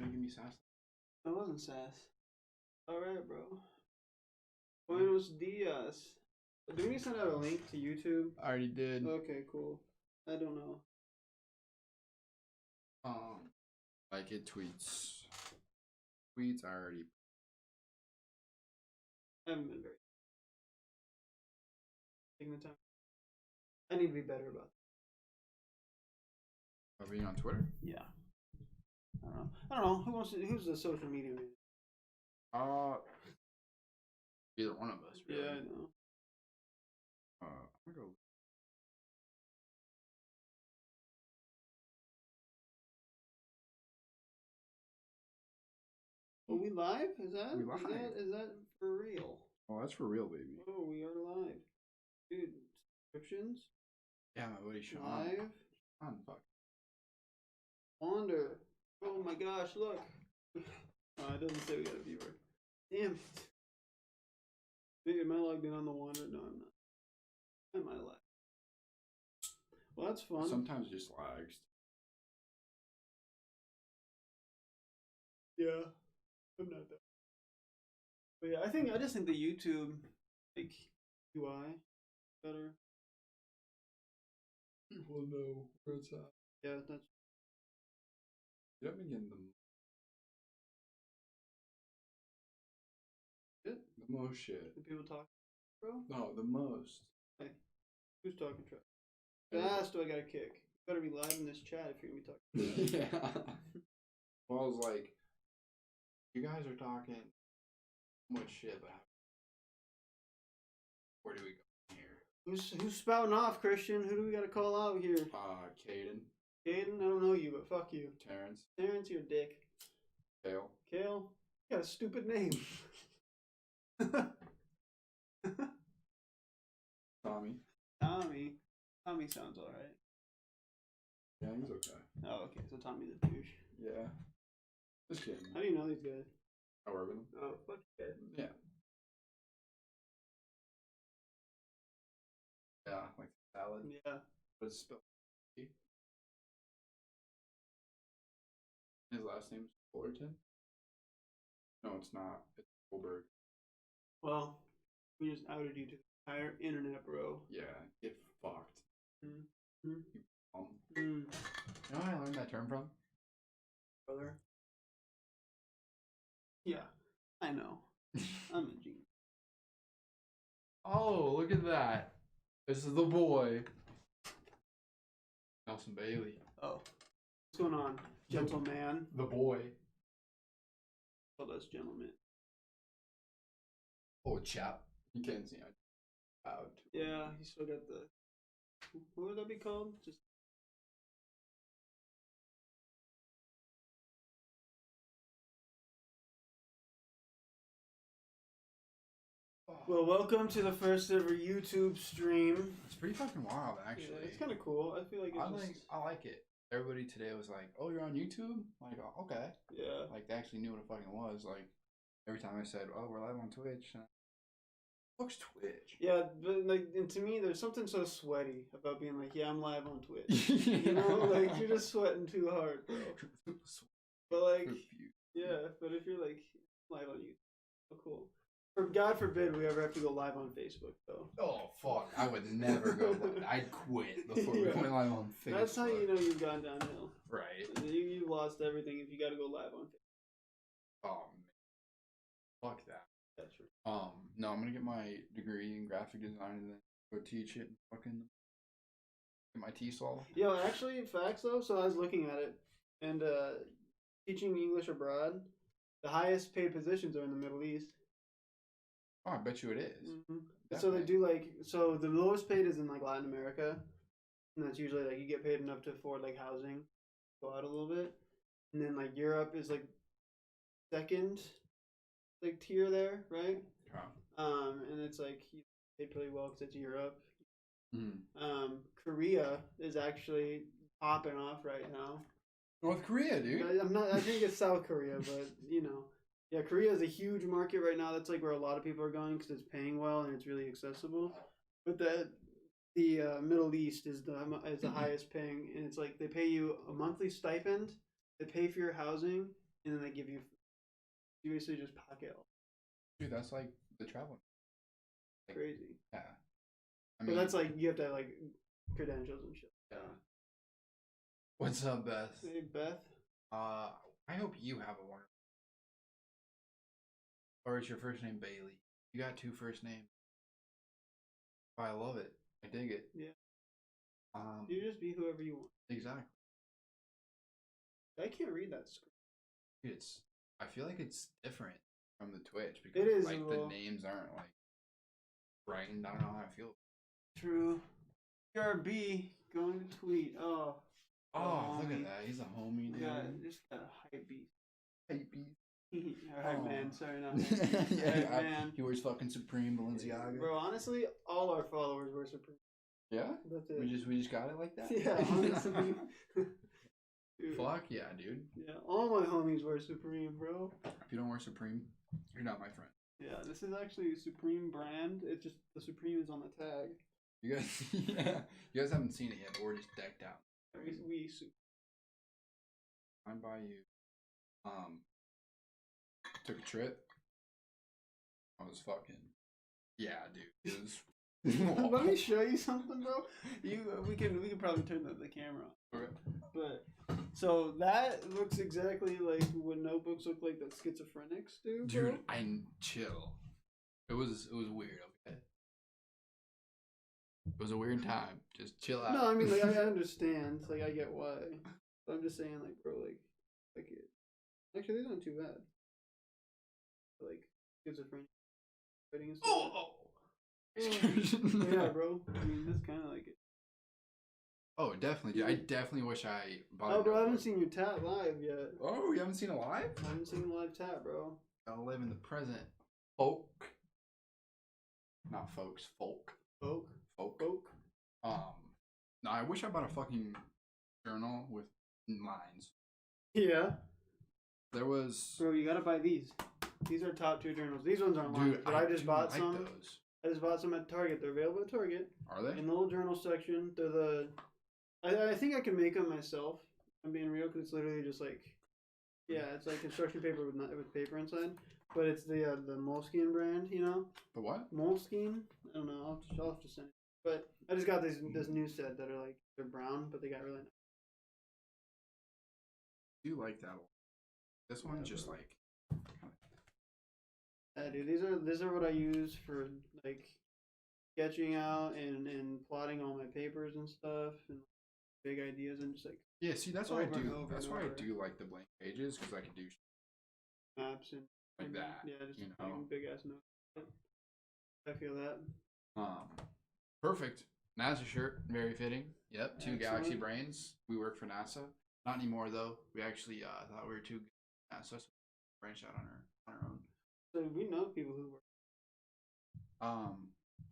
Gonna give me sass. That wasn't sass. Alright, bro. Buenos dias. Do we need to send out a link to YouTube? I already did. Okay, cool. I don't know. Like it tweets. Tweets I already. I haven't been very taking the time. I need to be better about Are being on Twitter? that. Yeah. I don't know. Who's the social media man? Either one of us. Really. Yeah, I know. I'm gonna go. Are we live? Is that? We live. Is that for real? Oh, that's for real, baby. Oh, we are live. Dude, subscriptions? Yeah, my buddy Sean. Live? Sean, fuck. Wander. Oh my gosh, look. Oh, it doesn't say we got a viewer. Damn it. Wait, am I logged in on the Wander? No, I'm not. Am I live? Well, that's fun. Sometimes it just lags. Yeah. I'm not that. But yeah, I just think the YouTube like UI better. People know where it's at. Yeah, that's You haven't been getting the most shit. the people talking, bro. No, the most. Hey, who's talking trash? Fast, do I got a kick? Better be live in this chat if you're gonna be talking. Yeah. Well, I was like, you guys are talking so much shit, but where do we go here? Who's spouting off, Christian? Who do we got to call out here? Caden. Caden, I don't know you, but fuck you. Terrence. Terrence, you're a dick. Kale. Kale, you got a stupid name. Tommy. Tommy sounds alright. Yeah, he's okay. Oh, okay, so Tommy's a douche. Yeah. Just kidding. How do you know these guys? I work with him. Oh, fuck you guys. Yeah. Yeah, like salad. Yeah. But it's spelled. His last name's Fullerton? No, it's not. It's Goldberg. Well, we just outed you to the entire internet, bro. Yeah, get fucked. Mm-hmm. You bum. Mm. You know where I learned that term from? Brother. Yeah, I know. I'm a genius. Oh, look at that. This is the boy. Nelson Bailey. Oh. What's going on, gentleman? The boy. Well, that's gentleman. Oh, chap. You can't see it. Out. Yeah, he still got the. What would that be called? Just. Well, welcome to the first ever YouTube stream. It's pretty fucking wild, actually. Yeah, it's kind of cool. I feel like it's I like it. Everybody today was like, "Oh, you're on YouTube?" Like, oh, okay. Yeah. Like they actually knew what it fucking was. Like every time I said, "Oh, we're live on Twitch," what's Twitch? Yeah, but like, and to me, there's something so sweaty about being like, "Yeah, I'm live on Twitch." You know, like you're just sweating too hard, bro. But like, yeah, but if you're like live on YouTube, oh cool. For God forbid we ever have to go live on Facebook, though. Oh fuck! I would never go live. I'd quit before we went live on Facebook. That's how you know you've gone downhill. Right. You've lost everything if you got to go live on Facebook. Oh man. Fuck that. That's true. No, I'm gonna get my degree in graphic design and then go teach it and fucking get my TESOL. Yo, actually, facts though. So I was looking at it, and teaching English abroad, the highest paid positions are in the Middle East. Oh, I bet you it is. Mm-hmm. So they do so the lowest paid is in like Latin America, and that's usually like you get paid enough to afford like housing, go out a little bit, and then like Europe is like second, like tier there, right? Yeah. And it's like you pay pretty well because it's Europe. Mm. Korea is actually popping off right now. North Korea, dude. I think it's South Korea, but you know. Yeah, Korea is a huge market right now. That's like where a lot of people are going because it's paying well and it's really accessible. But the Middle East is the highest paying, and it's like they pay you a monthly stipend, they pay for your housing, and then they give you. You basically just pocket all. Dude, that's like the travel. Like, Crazy. Yeah. But that's like you have to have like credentials and shit. Yeah. What's up, Beth? Hey, Beth. I hope you have a wonderful. Or is your first name Bailey? You got 2 first names. Oh, I love it. I dig it. Yeah. You just be whoever you want. Exactly. I can't read that script. I feel like it's different from the Twitch because It is like the names aren't like brightened. I don't know how I feel. True. BRB going to tweet. Oh, look at that. He's a homie, dude. Yeah, just got a hype beast. Hype beast. Alright, man. Sorry, not yeah, man. He wears fucking Supreme Balenciaga. Bro, honestly, all our followers wear Supreme. Yeah? That's it. We just got it like that? Yeah, honestly. Dude. Fuck yeah, dude. Yeah, all my homies wear Supreme, bro. If you don't wear Supreme, you're not my friend. Yeah, this is actually a Supreme brand. It's just the Supreme is on the tag. You guys, yeah, you guys haven't seen it yet, but we're just decked out. I'm by you. Took a trip. I was fucking. Yeah, dude. It was. Let me show you something, bro. We can probably turn the camera on. Okay. But so that looks exactly like what notebooks look like that schizophrenics do, bro. Dude, I chill. It was weird. Okay. It was a weird time. Just chill out. No, I mean like I understand. Like I get why. But I'm just saying, like, bro, like it. Actually, these aren't too bad. Like schizophrenia writing and stuff. Oh. Yeah, bro. I mean, that's kind of like it. Oh, definitely, dude. I definitely wish I bought. Oh, bro, I haven't seen your tap live yet. Oh, you haven't seen a live? I haven't seen a live tap, bro. Gotta live in the present. Folk. Not folks. Folk. Folk. No, I wish I bought a fucking journal with lines. Yeah. There was. Bro, you gotta buy these. These are top tier journals. These ones aren't lines, but I just bought some. Those. I just bought some at Target. They're available at Target. Are they? In the little journal section. They're the. I think I can make them myself. I'm being real, because it's literally just like. Yeah, it's like construction paper with paper inside. But it's the Moleskine brand, you know? The what? Moleskine? I don't know. I'll have to send it. But I just got this new set that are like, they're brown, but they got really nice. I do like that one. This one's just like. Yeah, dude, these are what I use for like sketching out and plotting all my papers and stuff and big ideas and just like. Yeah, see, that's why I do. That's why I do like the blank pages, because I can do maps and like that. Yeah, just big ass notes. I feel that. Perfect. NASA shirt, very fitting. Yep, 2 Excellent. Galaxy brains. We work for NASA. Not anymore though. We actually thought we were too good at NASA, so we branched out on our own. So we know people who work. I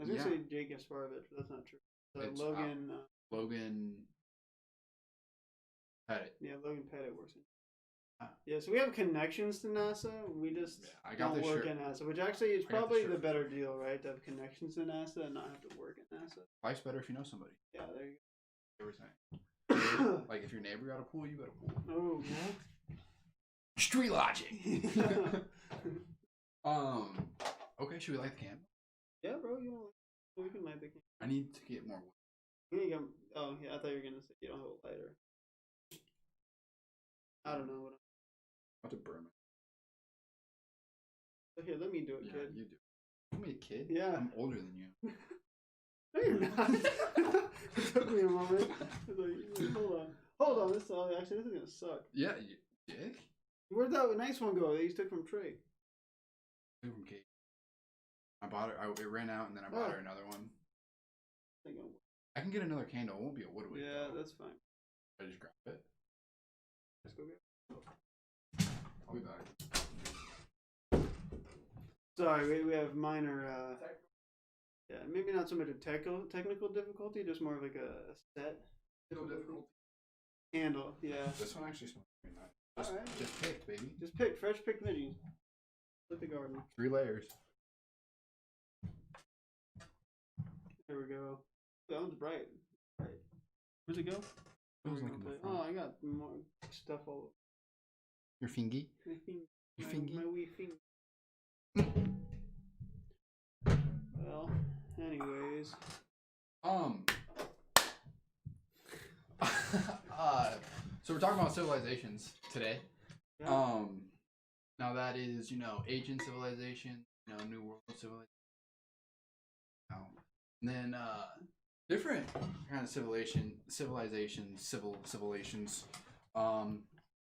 was gonna say Jake Gasparovich, but that's not true. So Logan. Logan Pettit. Yeah, Logan Pettit works in. Yeah, so we have connections to NASA. We just don't work at NASA, which actually is probably the better deal, right? To have connections to NASA and not have to work at NASA. Life's better if you know somebody. Yeah, there you go. Everything. Like if your neighbor got a pool, you got a pool. Oh, yeah. Street logic. Okay, should we light the candle? Yeah, bro. We can light the candle. I need to get more wood. Oh, yeah. I thought you were gonna say you don't have a lighter. I don't know what. I'm about to burn my. So here, let me do it, kid. You do. Call me a kid? Yeah. I'm older than you. No, you're not. It took me a moment. Like, hold on. This is gonna suck. Yeah, you dick. Where'd that nice one go that you took from Trey? Took from Kate. I bought it. It ran out, and then I bought her another one. I can get another candle. It won't be a woodwick. Yeah, that's fine. I just grab it. Let's go get it. I'll be back. Sorry, we have minor. Yeah, maybe not so much a technical difficulty, just more of like a set difficulty. Handle, yeah. This one actually smells pretty nice. Just picked, baby. Just picked, fresh picked veggies. Look the garden. 3 layers. There we go. That one's bright. Where's it go? It was like I got more stuff all over. Your fingy. My Your fingy. My wee finger. Well, anyways. So we're talking about civilizations today. Yeah. Now that is, ancient civilization, New World civilization. And then different kind of civilizations.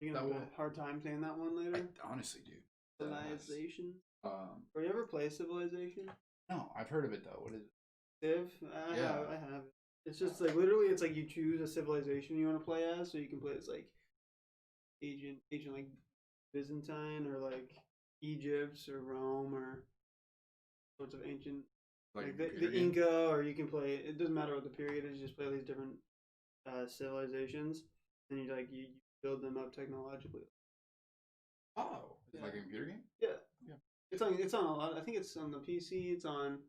You gonna have a hard time saying that one later? I honestly do. Civilization. Or you ever play Civilization? No, I've heard of it though. What is it? Civ? I have. It's just like literally, it's like you choose a civilization you want to play as, so you can play as like ancient like Byzantine or like Egypt or Rome or sorts of ancient like the Inca, or you can play. It doesn't matter what the period is. You just play these different civilizations, and you build them up technologically. Oh, it's like a computer game. Yeah. It's on a lot. I think it's on the PC. It's on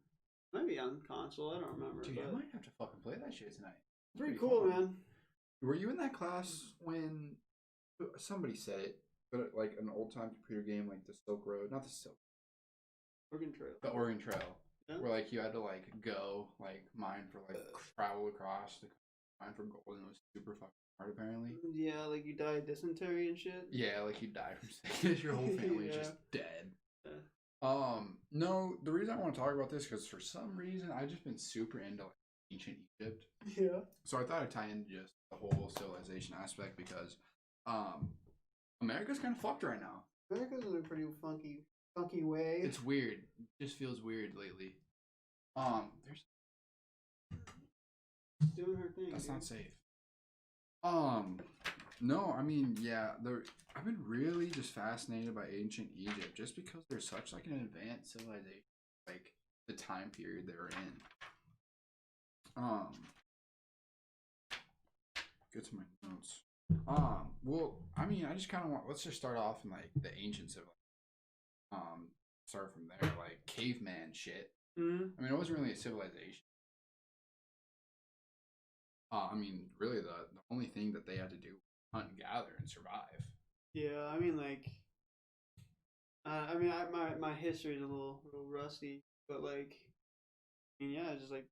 maybe on console. I don't remember. Dude, I might have to fucking play that shit tonight. Pretty cool, man. Were you in that class when somebody said it? But like an old time computer game, like the Silk Road, not the Silk. Oregon Trail. The Oregon Trail. Yeah. Where like you had to like go like mine for like travel across the mine for gold, and it was super fucking hard apparently. Yeah, like you die of dysentery and shit. Yeah, like you die from sickness. Your whole family is just dead. Yeah. No, the reason I want to talk about this because for some reason I've just been super into like ancient Egypt. Yeah. So I thought I'd tie into just the whole civilization aspect because America's kind of fucked right now. America's in a pretty funky way. It's weird. It just feels weird lately. There's doing her thing. That's not safe. No, I mean, yeah, I've been really just fascinated by ancient Egypt just because they're such like an advanced civilization, like the time period they were in. Get to my notes. Well, I mean, I just kind of let's just start off in like the ancient civilization. Start from there, like caveman shit. Mm-hmm. I mean, it wasn't really a civilization. I mean, really, the only thing that they had to do was hunt and gather and survive. Yeah, I mean, like, my history is a little rusty, but like, I mean, yeah, it's just like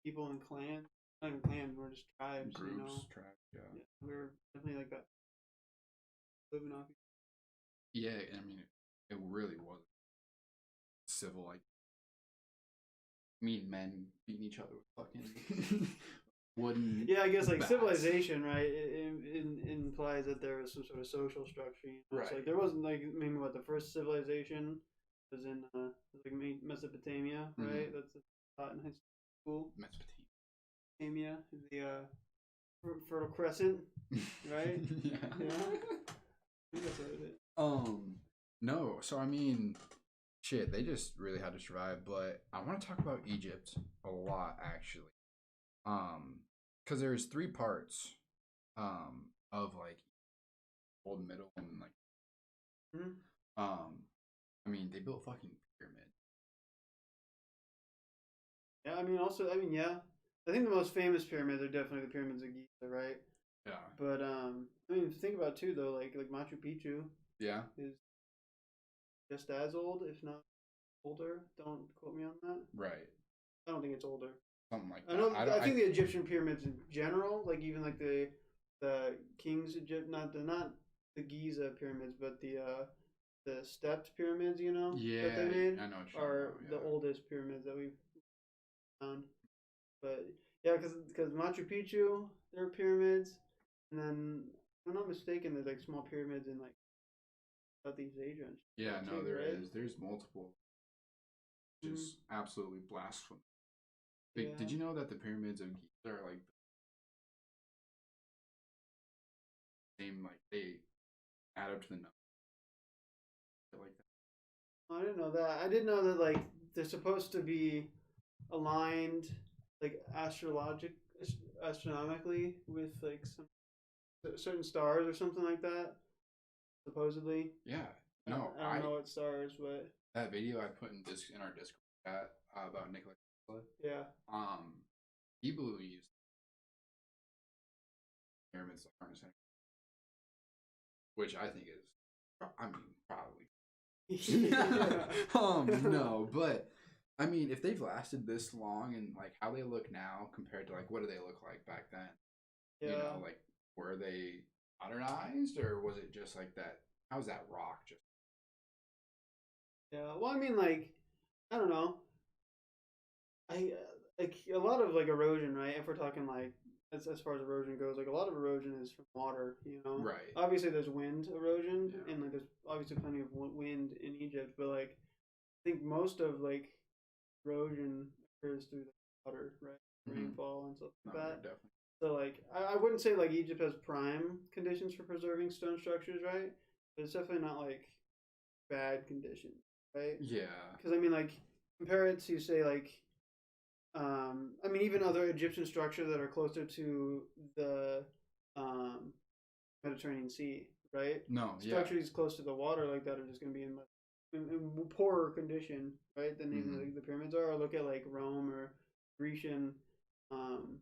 people in clans, not even clans, we're just tribes, Groups, tribes, yeah. We're definitely like that, living off. Yeah, I mean, it really was civil, like, mean men beating each other with fucking wooden. Yeah, I guess like bats. Civilization, right? It implies that there was some sort of social structure. Right. So, like there wasn't like maybe the first civilization was in like Mesopotamia, right? Mm-hmm. That's taught in high school. Mesopotamia, the Fertile Crescent, right? Yeah. I think that's what it is. No, so I mean, shit, they just really had to survive. But I want to talk about Egypt a lot, actually. Because there's 3 parts, of like old, middle, and like. Mm-hmm. I mean, they built fucking pyramids. Yeah, yeah. I think the most famous pyramids are definitely the pyramids of Giza, right? Yeah. But I mean, think about it too though, like Machu Picchu. Yeah. Is just as old, if not older. Don't quote me on that. Right. I don't think it's older. Something like that. I think the Egyptian pyramids in general, like even like the King's Egypt, not the Giza pyramids, but the stepped pyramids, yeah, that they made, I know what are the oldest pyramids that we've found. But yeah, because Machu Picchu, there are pyramids, and then if I'm not mistaken, there's like small pyramids in like Southeast Asia. Yeah, no, there is. There's multiple. Just absolutely blasphemous. Did you know that the pyramids of Giza are like same, like they add up to the number? Like that. I didn't know that. I didn't know that like they're supposed to be aligned like astronomically with like some certain stars or something like that. Supposedly. Yeah. No, I don't know what stars, but that video I put in our Discord chat about Nikola Tesla. Yeah. He believes pyramids aren't essential, which I think is I mean, probably. Yeah. No, but I mean, if they've lasted this long and like how they look now compared to like what do they look like back then? You Yeah. know, like were they modernized or was it just like that? How's that rock just? Yeah. Well, I mean, like, I don't know. I like a lot of like erosion, right? If we're talking like as far as erosion goes, like a lot of erosion is from water. You know, Right. obviously there's wind erosion, Yeah. and like there's obviously plenty of wind in Egypt, but like I think most of like erosion occurs through the water, right? Rainfall and stuff like No, you're that. definitely. So like I wouldn't say like Egypt has prime conditions for preserving stone structures, right? But it's definitely not like bad conditions, right? Yeah. Because I mean like compare it to say like I mean even other Egyptian structures that are closer to the um, Mediterranean Sea, right? No. Yeah. Structures close to the water like that are just going to be in poorer condition, right? Than even the pyramids are. Or look at like Rome or Grecian um,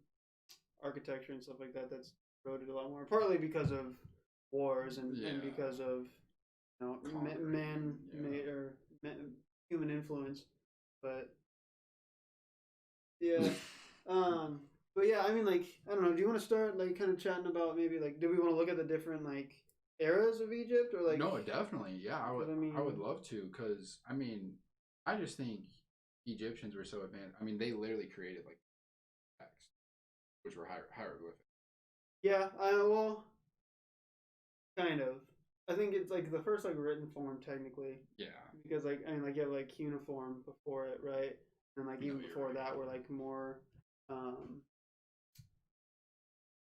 architecture and stuff like that. That's eroded a lot more, partly because of wars and because of man made or human influence. But yeah, but yeah, I mean, like I don't know. Do you want to start like kind of chatting about maybe like do we want to look at the different like eras of Egypt or like no, definitely. Yeah, I would. I mean, I would love to because I mean, I just think Egyptians were so advanced. I mean, they literally created like text, which were hieroglyphics. yeah, well, kind of. I think it's like the first like written form technically. Yeah. Because like I mean like you have like cuneiform before it, right? And like even No, before right. that were like more um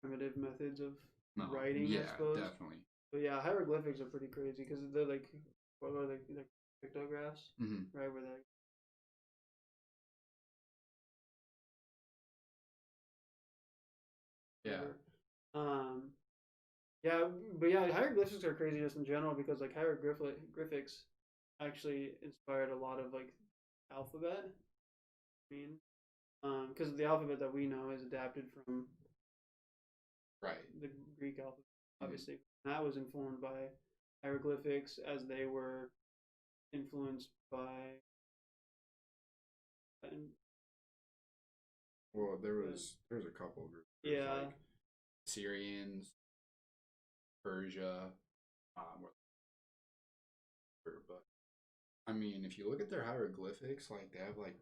primitive methods of writing, yeah, I suppose. definitely. But yeah, hieroglyphics are pretty crazy because they're like what are they like pictographs, right? Where they Yeah. um yeah, but yeah, hieroglyphics are crazy just in general because like hieroglyphics actually inspired a lot of like alphabet. I mean, because the alphabet that we know is adapted from Right. the Greek alphabet, obviously. That was informed by hieroglyphics as they were influenced by. And, Well, there was a couple of groups. yeah. Like Syrians, Persia, but I mean, if you look at their hieroglyphics, like they have like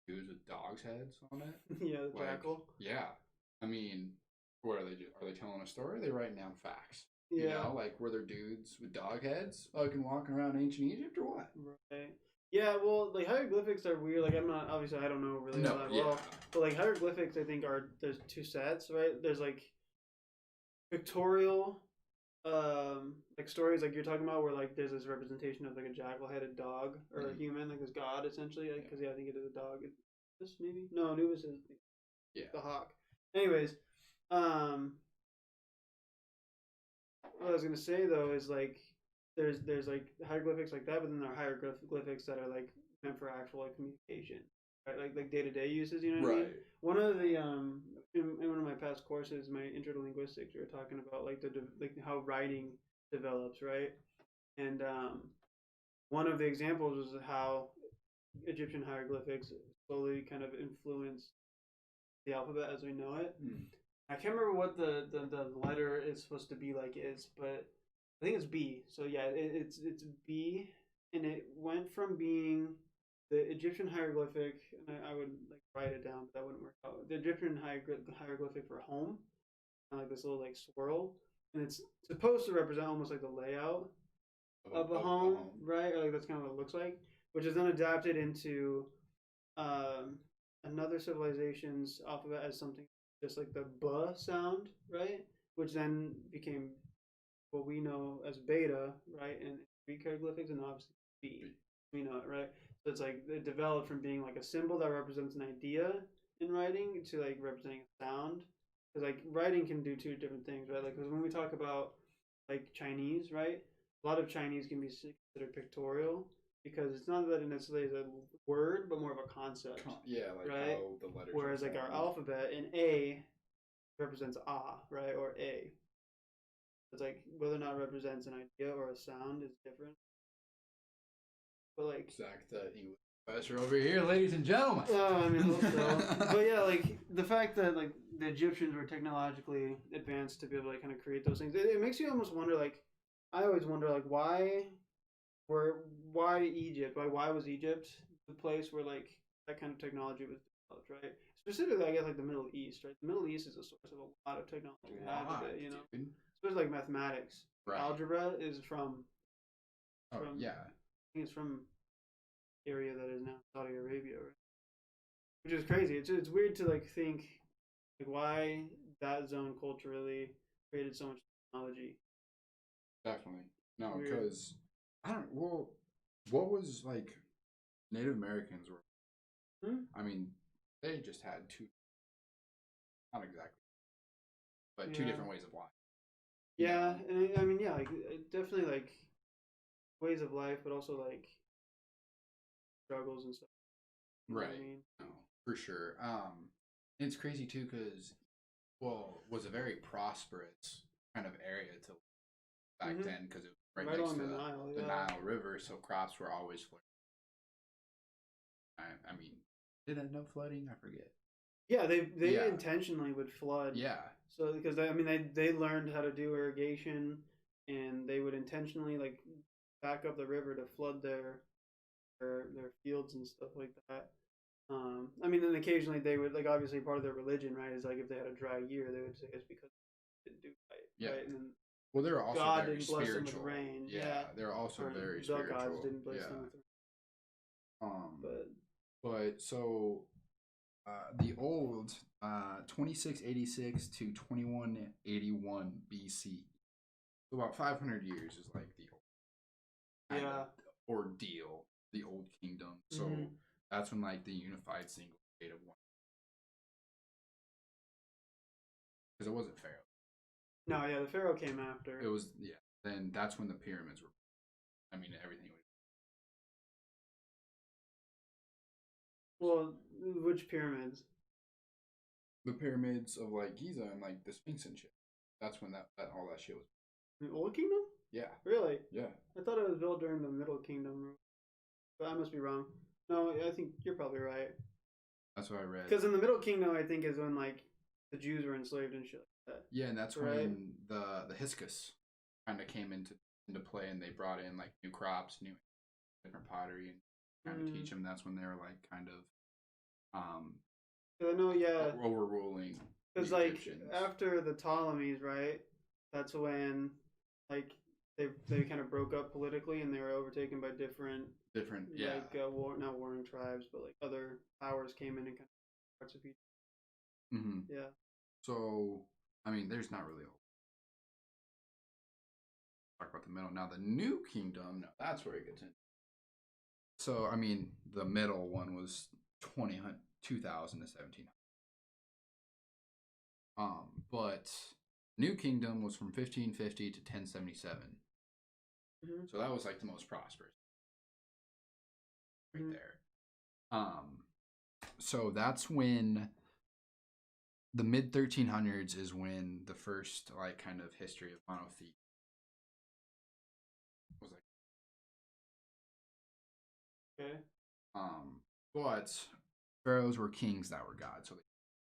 dudes with dogs' heads on it. Yeah, the Like, jackal. yeah. I mean, what are they? Are they telling a story? Are they writing down facts? Yeah. You know, like were there dudes with dog heads fucking walking around ancient Egypt or what? Right. Yeah, well, like hieroglyphics are weird. Like I'm not obviously I don't know really all that well, but like hieroglyphics I think there's two sets, right? There's like pictorial like stories like you're talking about where like there's this representation of like a jackal headed dog or a human like this god essentially because I think it is a dog. This maybe no Anubis is the hawk. Anyways, what I was gonna say though is like there's like hieroglyphics like that, but then there are hieroglyphics that are like meant for actual like communication, right? Like day to day uses. You know what I mean? One of the in one of my past courses, my intro to linguistics, we were talking about like like how writing develops, right? And one of the examples was how Egyptian hieroglyphics slowly kind of influenced the alphabet as we know it. I can't remember what the letter is supposed to be like but I think it's B. So yeah, it's B, and it went from being the Egyptian hieroglyphic, and I would like write it down, but that wouldn't work out. The Egyptian hieroglyphic for home, kind of like this little like swirl, and it's supposed to represent almost like the layout of a home, right? Or like that's kind of what it looks like, which is then adapted into another civilization's alphabet as something just like the B sound, right? Which then became what we know as beta, right? And Greek hieroglyphics, and obviously B. We know it, right? So it's like it developed from being like a symbol that represents an idea in writing to like representing a sound. Because like writing can do two different things, right? Like because when we talk about like Chinese, right? A lot of Chinese can be considered pictorial because it's not that it necessarily is a word, but more of a concept. Yeah, like right? how the letters. Whereas like our alphabet, an A represents ah, right, or a. It's like whether or not it represents an idea or a sound is different. But like Zach, the English professor over here, ladies and gentlemen. I mean, also, but yeah, like the fact that like the Egyptians were technologically advanced to be able to like, kind of create those things, it makes you almost wonder. Like, I always wonder, like, why Egypt? Why was Egypt the place where like that kind of technology was developed, right? Specifically, I guess like the Middle East, right? The Middle East is a source of a lot of technology we have today, you know. Dude. Especially like mathematics, Right. algebra is from. Yeah. I think it's from area that is now Saudi Arabia, right? Which is crazy. It's weird to like think like why that zone culturally created so much technology. Definitely. No, because I don't. Well, what was like Native Americans were? I mean, they just had two. Not exactly, but two different ways of life. Yeah, and I mean, yeah, like definitely like ways of life, but also like struggles and stuff. Right. I mean? No, for sure. It's crazy too because, well, was a very prosperous kind of area to back then because it was right next to the Nile River, so crops were always flourishing. I mean, did that no flooding? I forget. Yeah, they intentionally would flood. Yeah. So because they learned how to do irrigation, and they would intentionally like back up the river to flood their fields and stuff like that. I mean, then occasionally they would like obviously part of their religion, right? Is like if they had a dry year, they would say it's because they didn't do right. Yeah. Right? And then well, they're also God very didn't bless spiritual. them with rain. Yeah, they're also very spiritual. The gods didn't bless them with rain. But so the old 2686 to 2181 BC, so about 500 years is like the old ordeal, the old kingdom. So that's when like the unified single state of one, because it wasn't Pharaoh. No, yeah, the Pharaoh came after. It was Then that's when the pyramids were. I mean, everything. Well, which pyramids? The pyramids of like Giza and like the Sphinx and shit. That's when that all that shit was. The Old Kingdom? Yeah. Really? Yeah. I thought it was built during the Middle Kingdom, but I must be wrong. No, I think you're probably right. That's what I read. Because in the Middle Kingdom, I think is when like the Jews were enslaved and shit like that. Yeah, and that's when the Hyksos kind of came into play, and they brought in like new crops, new different pottery, and kind of teach them. That's when they were like kind of I know, overruling. Because like after the Ptolemies, right? That's when like they kind of broke up politically, and they were overtaken by different like not warring tribes, but like other powers came in and kind of parts of Egypt. Mm-hmm. Yeah. So I mean, there's not really talk about the middle now. The New Kingdom, now that's where it gets in. So I mean, the middle one was 2000 to 1700. But New Kingdom was from 1550 to 1077. So that was like the most prosperous right there. So that's when the mid 1300s is when the first like kind of history of monotheism was like. Okay. But pharaohs were kings that were gods, so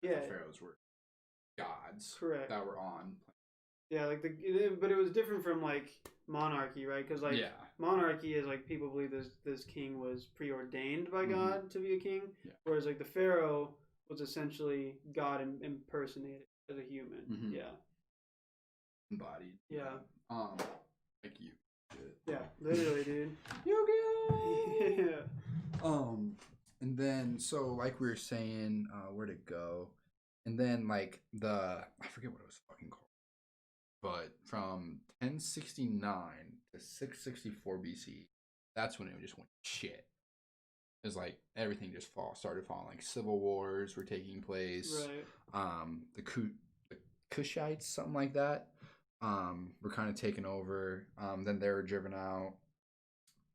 the pharaohs were gods. Correct. That were on. Yeah, like but it was different from like monarchy, right? Because like monarchy is like people believe this king was preordained by God to be a king, whereas like the pharaoh was essentially God impersonated as a human. Yeah. Embodied. Yeah. Like you. Yeah, literally, dude. Yu-Gi-Oh! Yeah. And then so like we were saying, where'd it go? And then like I forget what it was fucking called. But from 1069 to 664 BC, that's when it just went shit. It was like everything just started falling. Like civil wars were taking place. Right. The Kushites, something like that, were kind of taken over. Then they were driven out.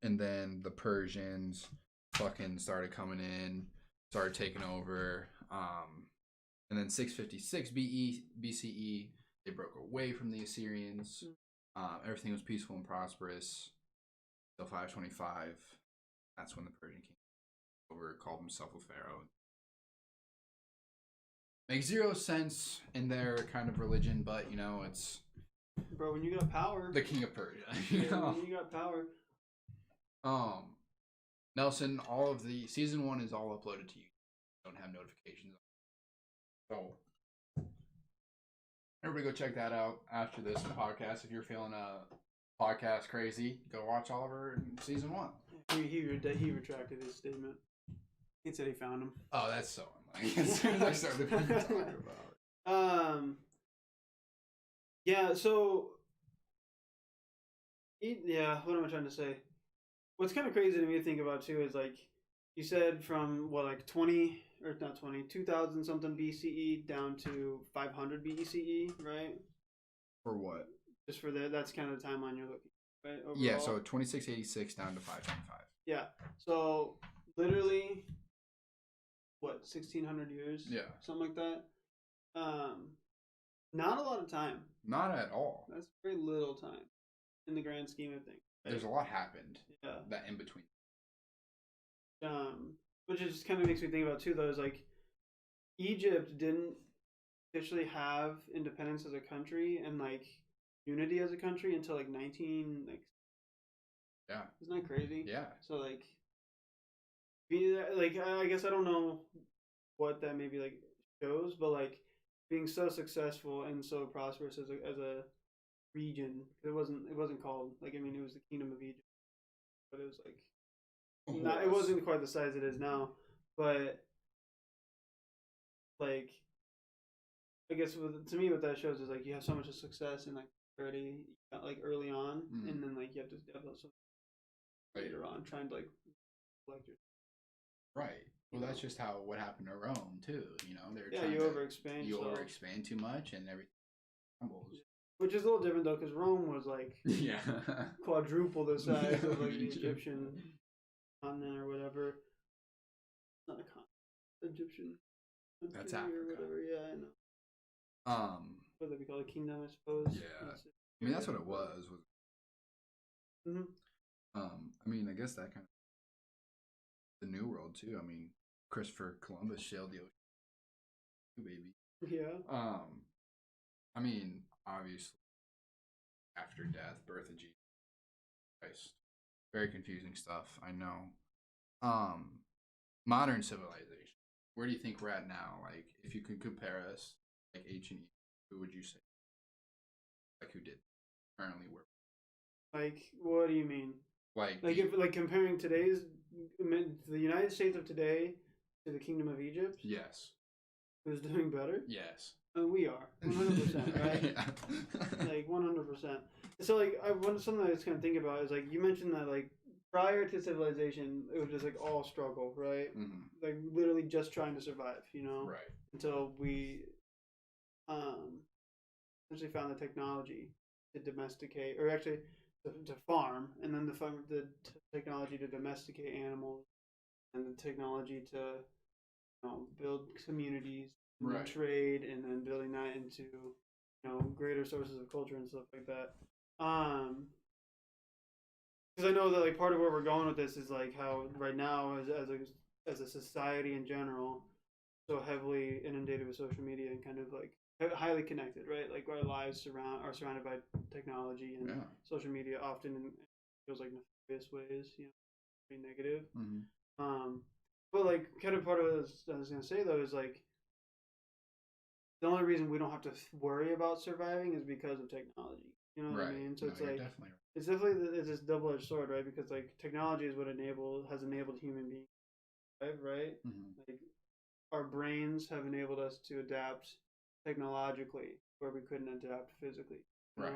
And then the Persians fucking started coming in, started taking over. And then 656 BCE, they broke away from the Assyrians. Everything was peaceful and prosperous. Till 525, that's when the Persian king over called himself a pharaoh. Makes zero sense in their kind of religion, but you know it's. Bro, when you got power, the king of Persia. When you got power. Nelson, all of the season 1 is all uploaded to you. Don't have notifications. So everybody go check that out after this podcast. If you're feeling podcast crazy, go watch Oliver season 1. He retracted his statement. He said he found him. Oh, that's so unlike. As soon as I started talking about it. Yeah. So. Yeah. What am I trying to say? What's kind of crazy to me to think about too is like you said from what like 2000 something BCE down to 500 BCE, right? For what? Just for that's kind of the timeline you're looking at, right? Overall. Yeah, so 2686 down to 525. Yeah, so literally, what 1600 years? Yeah, something like that. Not a lot of time. Not at all. That's very little time in the grand scheme of things. Right? There's a lot happened. Yeah. That in between. Which it just kind of makes me think about too, though, is like Egypt didn't officially have independence as a country and like unity as a country until like 19 like. Yeah. Isn't that crazy? Yeah. So like, I guess I don't know what that maybe like shows, but like being so successful and so prosperous as a region, it wasn't called like, I mean, it was the Kingdom of Egypt, but it was like it wasn't quite the size it is now, but like I guess to me what that shows is like you have so much success and like early on, and then like you have to develop something later on trying to like collect your right. Well, that's just what happened to Rome too. You know, you overexpand. You overexpand too much, and everything crumbles. Which is a little different though, because Rome was like quadruple the size of like the Egyptian continent or whatever. Not a continent, Egyptian. That's Africa. Or whatever. Yeah, I know. What would we call a kingdom, I suppose. Yeah. I mean, that's what it was. Mm-hmm. I mean, I guess that kind of the New World too. I mean, Christopher Columbus sailed the ocean, baby. Yeah. I mean, obviously, after death, birth of Jesus Christ. Very confusing stuff. I know. Modern civilization. Where do you think we're at now? Like, if you could compare us, like ancient Egypt, who would you say? Like, who did currently work? Like, what do you mean? Like if like comparing the United States of today to the Kingdom of Egypt? Yes. Who's doing better? Yes. We are 100%, right? Like 100%. So like, something I was kind of thinking about is like you mentioned that like prior to civilization, it was just like all struggle, right? Mm-hmm. Like literally just trying to survive, Right. Until we essentially found the technology to domesticate, or actually to farm, and then the technology to domesticate animals, and the technology to build communities, and right. trade, and then building that into greater sources of culture and stuff like that. Because I know that like part of where we're going with this is like how right now as a society in general, so heavily inundated with social media and kind of like highly connected, right? Like our lives are surrounded by technology and social media, often in feels like nefarious ways, pretty negative. Mm-hmm. But like kind of part of what I was gonna say though is like the only reason we don't have to worry about surviving is because of technology. You know what I mean? So it's like it's definitely this double-edged sword, right? Because like technology is what has enabled human beings, right? Mm-hmm. Like our brains have enabled us to adapt technologically where we couldn't adapt physically, right?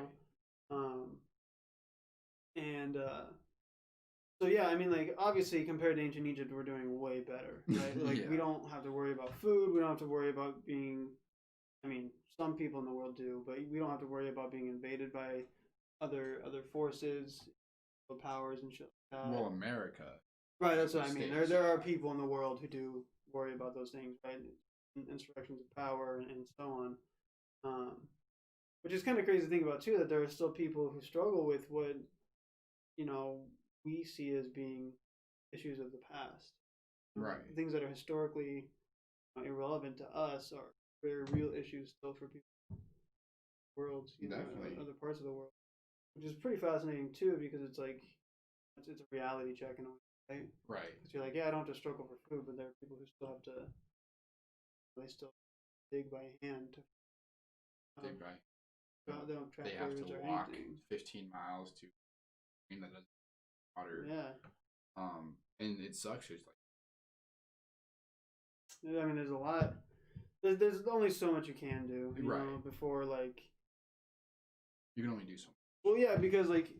So yeah, I mean, like obviously compared to ancient Egypt, we're doing way better, right? Like we don't have to worry about food. We don't have to worry about being. I mean, some people in the world do, but we don't have to worry about being invaded by other forces, powers, and shit like that. Well, America. Right, that's what I mean. There are people in the world who do worry about those things, right? Insurrections of power and so on. which is kind of crazy to think about too. That there are still people who struggle with what we see as being issues of the past. Right. Things that are historically irrelevant to us are very real issues still for people in the world, Definitely. other parts of the world, which is pretty fascinating too because it's like it's a reality check in a way, right? Right. Because you're like, yeah, I don't have to struggle for food, but there are people who still have to. They still dig by hand to. Dig by. They don't They have to or walk anything. 15 miles to that doesn't water. Yeah. And it sucks. It's like, I mean, there's a lot. There's only so much you can do, you right. know, before like. You can only do so much. Well, yeah, because like,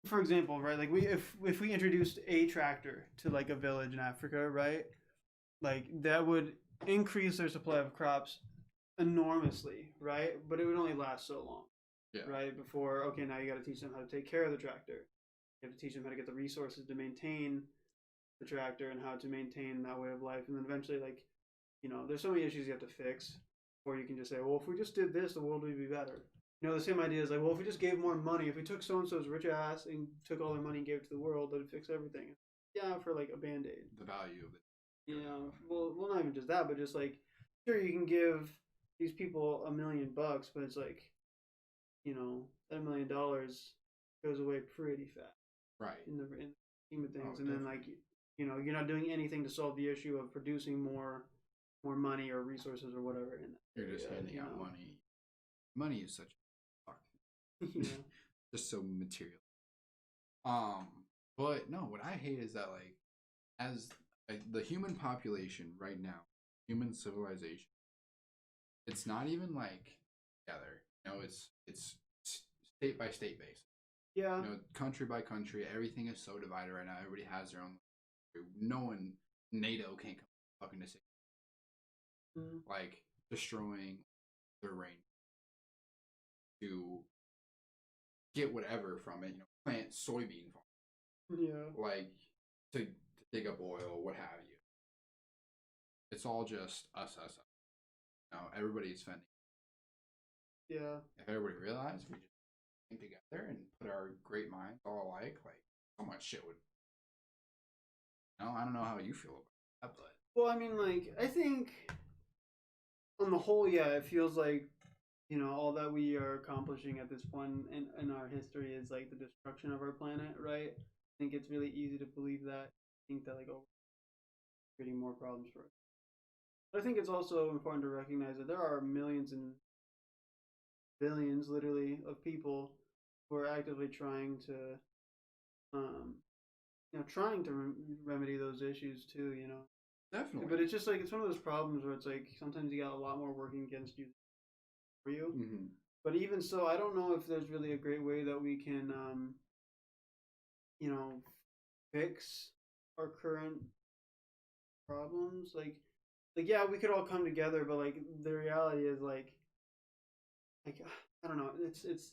for example, right, like if we introduced a tractor to like a village in Africa, right, like that would increase their supply of crops enormously, right? But it would only last so long. Yeah. Right? Before, okay, now you got to teach them how to take care of the tractor. You have to teach them how to get the resources to maintain the tractor and how to maintain that way of life. And then eventually, like, there's so many issues you have to fix. Or you can just say, well, if we just did this, the world would be better. The same idea is like, well, if we just gave more money, if we took so and so's rich ass and took all their money and gave it to the world, that would fix everything. Yeah, for like a band aid. The value of it. Yeah. Well, not even just that, but just like, sure, you can give these people $1 million, but it's like, that $1 million goes away pretty fast. Right. In the scheme of things, and definitely. Then like you're not doing anything to solve the issue of producing more money or resources or whatever. In that you're just handing out money. Money is such a fuck. Just so material. But no, what I hate is that like as the human population right now, human civilization, it's not even like together. It's state by state basis. Yeah. Country by country, everything is so divided right now. Everybody has their own. No one, NATO can't come fucking to say. Like destroying their rain to get whatever from it. Plant soybean farm. Yeah. Like to dig up oil, what have you. It's all just us. Everybody's spending. Yeah. If everybody realized, we just came together and put our great minds all alike, like so much shit would. I don't know how you feel about that, but. Well, I mean, like, I think on the whole, yeah, it feels like, all that we are accomplishing at this point in our history is like the destruction of our planet, right? I think it's really easy to believe that. I think that, like, creating more problems for us. But I think it's also important to recognize that there are millions and billions, literally, of people who are actively trying to, remedy those issues too. Definitely. But it's just like it's one of those problems where it's like sometimes you got a lot more working against you for you. Mm-hmm. But even so, I don't know if there's really a great way that we can, fix our current problems. Like yeah, we could all come together, but like the reality is like I don't know. It's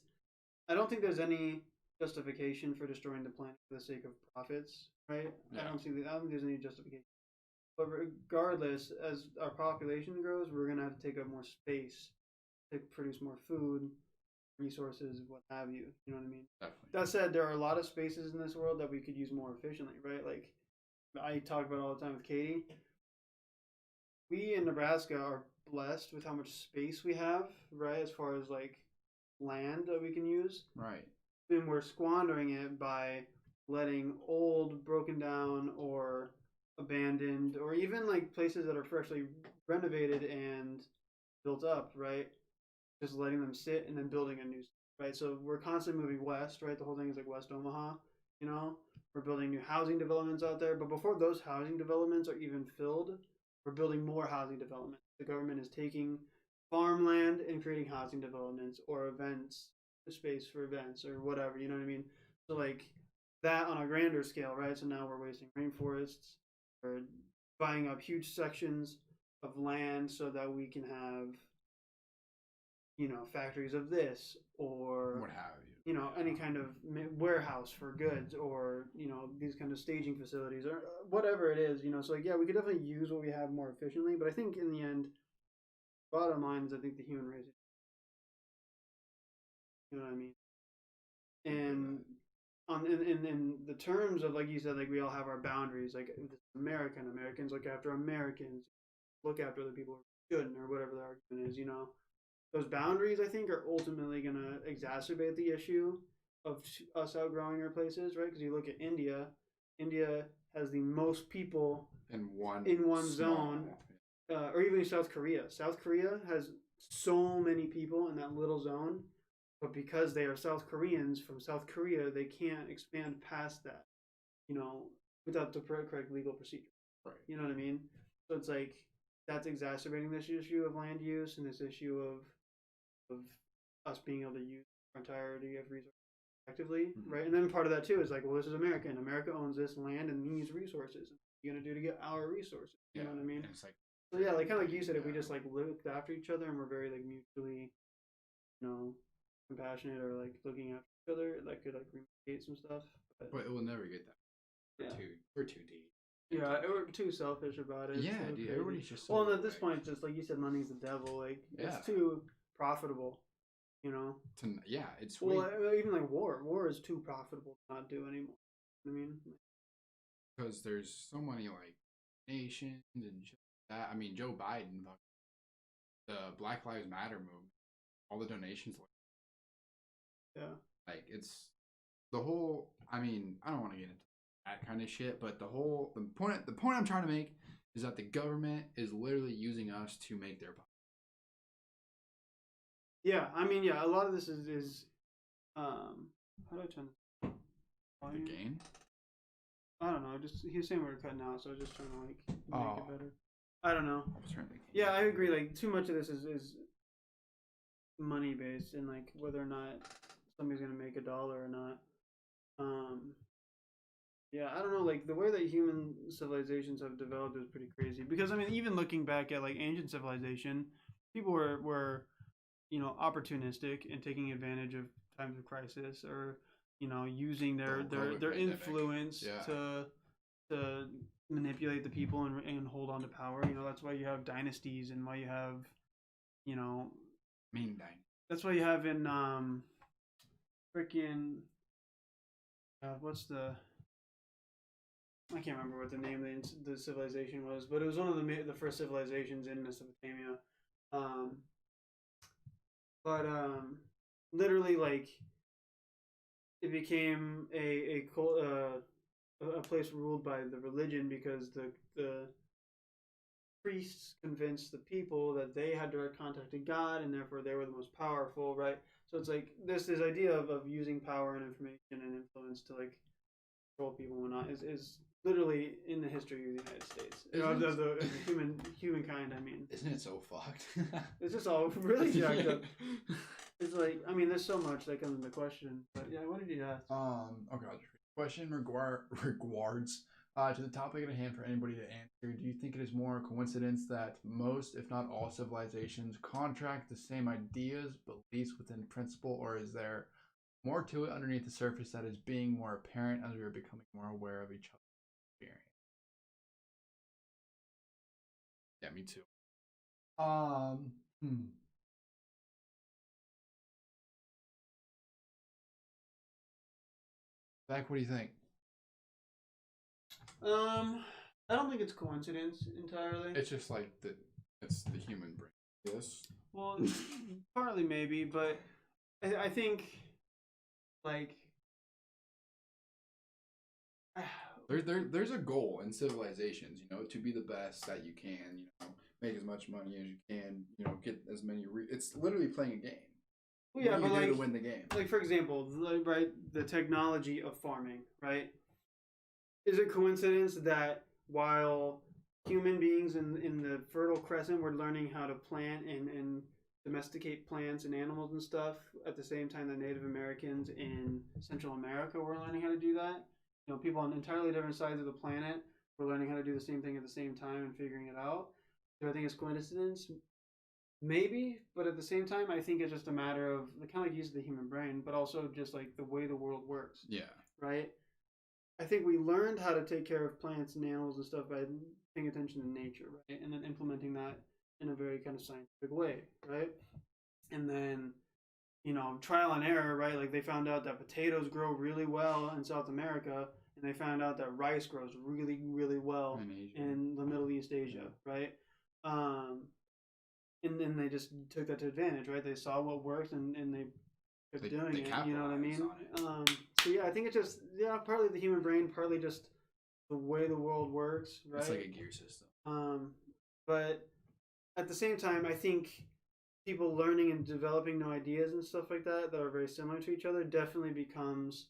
I don't think there's any justification for destroying the planet for the sake of profits, right? Yeah. I don't think there's any justification. But regardless, as our population grows, we're gonna have to take up more space to produce more food, resources, what have you. You know what I mean? Definitely. That said, there are a lot of spaces in this world that we could use more efficiently, right? Like I talk about all the time with Katie. We in Nebraska are blessed with how much space we have, right? As far as like land that we can use. Right. And we're squandering it by letting old, broken down, or abandoned, or even like places that are freshly renovated and built up, right? Just letting them sit and then building a new, right? So we're constantly moving west, right? The whole thing is like West Omaha, We're building new housing developments out there, but before those housing developments are even filled, we're building more housing developments. The government is taking farmland and creating housing developments or events, space for events or whatever, you know what I mean? So like that on a grander scale, right? So now we're wasting rainforests, we're buying up huge sections of land so that we can have, factories of this or what have you, any kind of warehouse for goods or, these kind of staging facilities or whatever it is, so like, yeah, we could definitely use what we have more efficiently, but I think in the end, bottom line is I think the human race You know what I mean? And in the terms of, like you said, like we all have our boundaries. Like Americans look after Americans, look after the people who shouldn't, or whatever the argument is. Those boundaries, I think, are ultimately going to exacerbate the issue of us outgrowing our places, right? Because you look at India. India has the most people in one zone, or even South Korea. South Korea has so many people in that little zone, but because they are South Koreans from South Korea, they can't expand past that, without the correct legal procedure. Right. You know what I mean? So it's like that's exacerbating this issue of land use and this issue of us being able to use our entirety of resources effectively, right? And then part of that too is like, well, this is America, and America owns this land and these resources. What are you gonna do to get our resources? You know what I mean? It's like, so yeah, like kind of like you said, if we just like looked after each other and we're very like mutually, compassionate or like looking after each other, that could like remediate some stuff. But it will never get that. We're too deep. Yeah, we're too selfish about it. Yeah, dude. Everybody's just so and at this point, just like you said, money's the devil. Like it's too profitable. It's even like war. War is too profitable to not do anymore. I mean, because there's so many like nations and shit like that. I mean, Joe Biden, the Black Lives Matter movement, all the donations. Like it's the whole. I mean, I don't want to get into that kind of shit, but the point I'm trying to make is that the government is literally using us to make their power. Yeah, I mean, a lot of this is how do I turn this volume? The gain? I don't know. Just he was saying we were cutting out, so I was just trying to like make it better. I don't know. Yeah, I agree. Like too much of this is money based, and like whether or not somebody's gonna make $1 or not. Yeah, I don't know. Like the way that human civilizations have developed is pretty crazy. Because I mean, even looking back at like ancient civilization, people were opportunistic and taking advantage of times of crisis, or using their influence to manipulate the people and hold on to power. That's why you have dynasties, and why you have Ming Dynasty. That's why you have in freaking what's the I can't remember what the name of the civilization was, but it was one of the first civilizations in Mesopotamia. But literally, like, it became a place ruled by the religion because the priests convinced the people that they had direct contact to God, and therefore they were the most powerful, right? So it's like this idea of using power and information and influence to like control people and whatnot is literally in the history of the United States. Of the humankind, I mean. Isn't it so fucked? It's just all really jacked up. It's like, I mean, there's so much that comes into question. But yeah, what did you ask? Okay, I'll just read the question regards to the topic at hand for anybody to answer. Do you think it is more a coincidence that most, if not all, civilizations contract the same ideas, beliefs within principle, or is there more to it underneath the surface that is being more apparent as we are becoming more aware of each other's experience? Yeah, me too. Zach, what do you think? I don't think it's coincidence entirely. It's just like it's the human brain. Yes. Well, partly maybe, but I think like there's a goal in civilizations, to be the best that you can, make as much money as you can, get as many. It's literally playing a game. Well, yeah, but like to win the game. Like for example, the technology of farming, right? Is it coincidence that while human beings in the Fertile Crescent were learning how to plant and domesticate plants and animals and stuff, at the same time that Native Americans in Central America were learning how to do that? People on entirely different sides of the planet were learning how to do the same thing at the same time and figuring it out. Do I think it's coincidence? Maybe, but at the same time, I think it's just a matter of kind of like use of the human brain, but also just like the way the world works. Yeah. Right? I think we learned how to take care of plants and animals and stuff by paying attention to nature, right? And then implementing that in a very kind of scientific way, right? And then trial and error, right? Like they found out that potatoes grow really well in South America, and they found out that rice grows really, really well in the Middle East, Asia, right? And then they just took that to advantage, right? They saw what worked, and they kept doing it. You know what I mean? So yeah, I think it's just partly the human brain, partly just the way the world works, right? It's like a gear system. But at the same time, I think people learning and developing new ideas and stuff like that are very similar to each other definitely becomes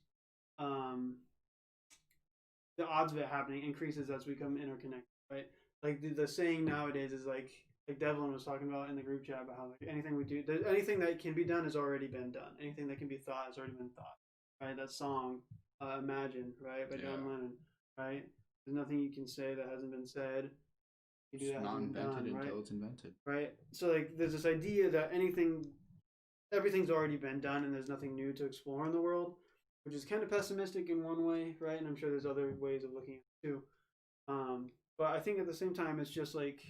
the odds of it happening increases as we become interconnected, right? Like the saying nowadays is like Devlin was talking about in the group chat about how like anything we do, anything that can be done has already been done. Anything that can be thought has already been thought, right? That song, "Imagine," right, by John Lennon, right? There's nothing you can say that hasn't been said. It's not invented until it's invented, right? So like, there's this idea that everything's already been done, and there's nothing new to explore in the world, which is kind of pessimistic in one way, right? And I'm sure there's other ways of looking at it too. But I think at the same time, it's just like,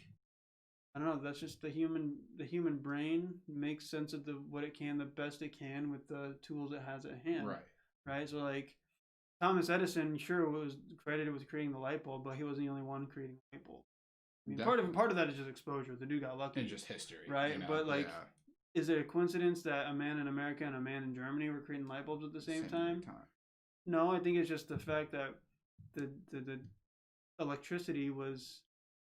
I don't know. That's just the human brain makes sense of what it can, the best it can with the tools it has at hand. Right. Right. So like Thomas Edison, sure, was credited with creating the light bulb, but he wasn't the only one creating the light bulb. I mean, part of that is just exposure. The dude got lucky. And just history, right? But like, is it a coincidence that a man in America and a man in Germany were creating light bulbs at the same time? No, I think it's just the fact that the electricity was